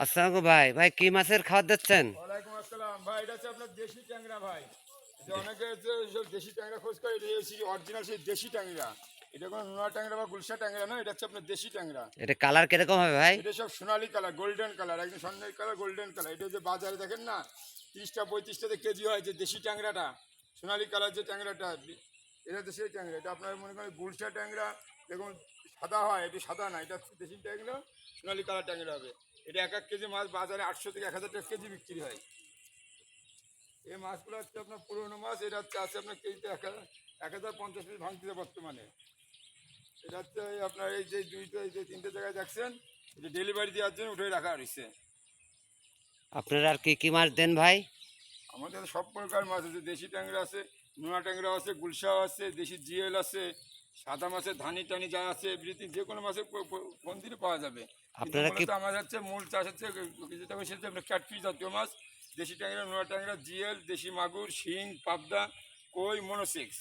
আসসালামু ভাই ভাই কি মাছের খাবার দিচ্ছেন? ওয়ালাইকুম আসসালাম ভাই, এটা হচ্ছে আপনার দেশি ট্যাংরা ভাই। যে অনেকে হচ্ছে সব দেশি ট্যাংরা খোঁজ করে, এটা হচ্ছে অরিজিনাল সেই দেশি ট্যাংরা। এটা কোনো নোনা ট্যাংরা বা গুলশা ট্যাংরা না, এটা হচ্ছে আপনার দেশি ট্যাংরা। এটা কালার কিরকম হবে ভাই? এটা সব সোনালি কালার, গোল্ডেন কালার, একদম স্বর্ণের কালার, গোল্ডেন কালার। এটা যে বাজারে দেখেন না 30টা 35টাতে কেজি হয়, যে দেশি ট্যাংরাটা সোনালি কালার যে ট্যাংরাটা, এটা হচ্ছে সেই ট্যাংরা। এটা আপনার মনে করেন গুলশা ট্যাংরা দেখুন সাদা হয়, এটা সাদা না, এটা হচ্ছে দেশি ট্যাংরা, সোনালি কালার ট্যাংরা হবে। এটা এক এক কেজি মাছ বাজারে 800 থেকে 1000 টাকা কেজি বিক্রি হয়। এই মাছগুলো হচ্ছে আপনার পুরোনো মাছ। এটা হচ্ছে আছে আপনার কেজিতে 1050 পিস ভাঙতেছে বর্তমানে। এটা হচ্ছে আপনার এই যে দুইটা এই যে তিনটে জায়গায় দেখছেন, এটা ডেলিভারি দেওয়ার জন্য উঠে রাখা রয়েছে। আপনারা আর কি কি মাছ দেন ভাই? আমাদের সব প্রকার মাছ আছে, দেশি ট্যাংরা আছে, নোনা ট্যাংরা আছে, গুলশা আছে, দেশি জিএল আছে, সাদা মাছের ধানি টানি যা আছে এভরিথিং, যে কোনো মাছের ফোন দিলে পাওয়া যাবে। কিন্তু আপনারা কি মূলত আমার হচ্ছে মূল চাষ হচ্ছে যেটা বেশি হচ্ছে আপনার ক্যাটফিশ জাতীয় মাছ, দেশি ট্যাংরা, নোনা ট্যাংরা, জিএল, দেশি মাগুর, শিং, পাবদা, কই, মনোসিক্স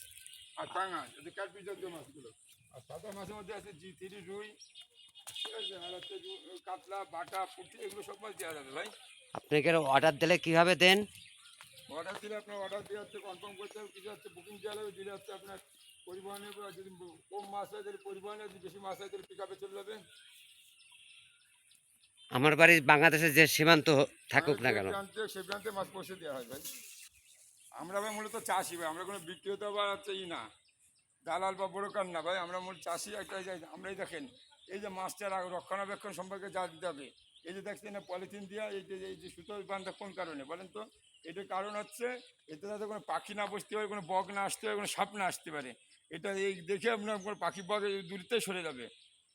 আর টাঙা, এটা ক্যাটফিশ জাতীয় মাছগুলো। আর সাদা মাছের মধ্যে আছে জি3, রুই, ঠিক আছে, আর হচ্ছে কাতলা, বাটা, পুঁটি, এগুলো সব মাছ দেওয়া যাবে ভাই। আপনাকে অর্ডার দিলে কিভাবে দেন? অর্ডার দিলে আপনার অর্ডার দিয়ে হচ্ছে কনফার্ম করতে হবে, কিছু হচ্ছে বুকিং দেওয়া হবে, দিলে হচ্ছে আপনার পরিবহনের যদি কম মাছ হয় তাহলে পরিবহনে, যদি বেশি মাছ হয় তাহলে পিক আপে চলে যাবে। আমার বাড়ি বাংলাদেশে যে সীমান্ত থাকুক আমাদের না যে কেন। প্রান্তে সে প্রান্তে মাছ পৌঁছে দেওয়া হয় ভাই। আমরা ভাই মূলত চাষি ভাই, আমরা কোনো বিক্রেতা বা হচ্ছে না, দালাল বা ব্রোকার না ভাই, আমরা মূল চাষি। একটা আমরাই দেখেন এই যে মাছটার রক্ষণাবেক্ষণ সম্পর্কে যা দিতে হবে, এই যে দেখছেন না পলিথিন দিয়া এই যে সুতো বান্ধা, কোন কারণে বলেন তো? এটার কারণ হচ্ছে এতে যাতে কোনো পাখি না বসতে পারে, কোনো বক না আসতে পারে, কোনো সাপ না আসতে পারে। এটা এই দেখে আপনার কোনো পাখি বক দূরত্বে সরে যাবে।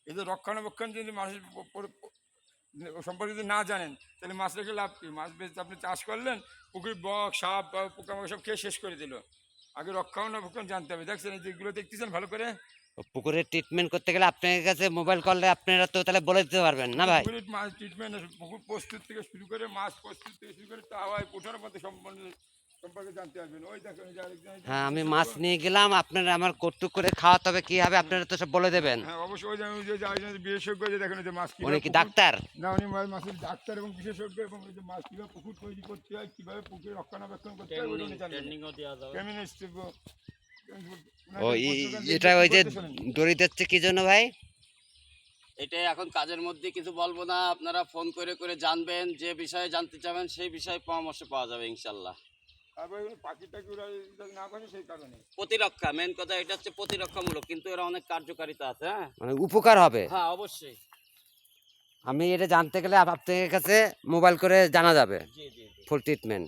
এই যে রক্ষণাবেক্ষণ যদি মানুষ সম্পর্কে যদি না জানেন, তাহলে মাছ রেখে লাভ কী? মাছ বেশ আপনি চাষ করলেন, পুকুর বক সাপ বা পোকামাকড় সব খেয়ে শেষ করে দিল। আগে রক্ষণাবেক্ষণ জানতে হবে। দেখছেন এই যেগুলো দেখতেছেন ভালো করে, পুকুরের ট্রিটমেন্ট করতে গেলে আপনার কাছে মোবাইল করলে আপনারা তো তাহলে বলে দিতে পারবেন না ভাই? পুকুরের মাছ ট্রিটমেন্ট, পুকুর প্রস্তুত থেকে শুরু করে, মাছ প্রস্তুত থেকে শুরু করে তাওয়ায় ওঠানোর মধ্যে সম্পর্কে জানতে পারবেন। ওই দেখেন যে আরেকজন হ্যাঁ, আমি মাছ বিশেষজ্ঞ। নিয়ে গেলাম, আপনারা আমার কৌতুক করে খাওয়াতে হবে কি হবে আপনারা তো সব বলে দেবেন। হ্যাঁ অবশ্যই, ওই যে আরেকজন বিশেষজ্ঞ, যে দেখেন ওই যে মাছ উনি কীভাবে কি পুকুর, ডাক্তার? না উনি মাছের ডাক্তার এবং বিশেষজ্ঞ, এবং ওই যে মাছ কীভাবে পুকুর তৈরি করতে হয়, কীভাবে পুকুরে রক্ষণাবেক্ষণ করতে হয়, ওটা উনি জানেন। ও এটা ওই যে দড়ি দিচ্ছে কি জন্য ভাই? এটাই এখন কাজের মধ্যে কিছু বলবো না, আপনারা ফোন করে করে জানবেন, যে বিষয়ে জানতে চাবেন সেই বিষয়ে পরামর্শ পাওয়া যাবে ইনশাল্লাহ। তারপরে পাখি টাকি ওরা না করে সেই কারণে। প্রতিরক্ষা মেন কথা, এটা হচ্ছে প্রতিরক্ষামূলক, কিন্তু এরা অনেক কার্যকারিতা আছে। হ্যাঁ মানে উপকার হবে। হ্যাঁ অবশ্যই। আমি এটা জানতে গেলে আপনার কাছে মোবাইল করে জানা যাবে জি জি জি। ফুল ট্রিটমেন্ট।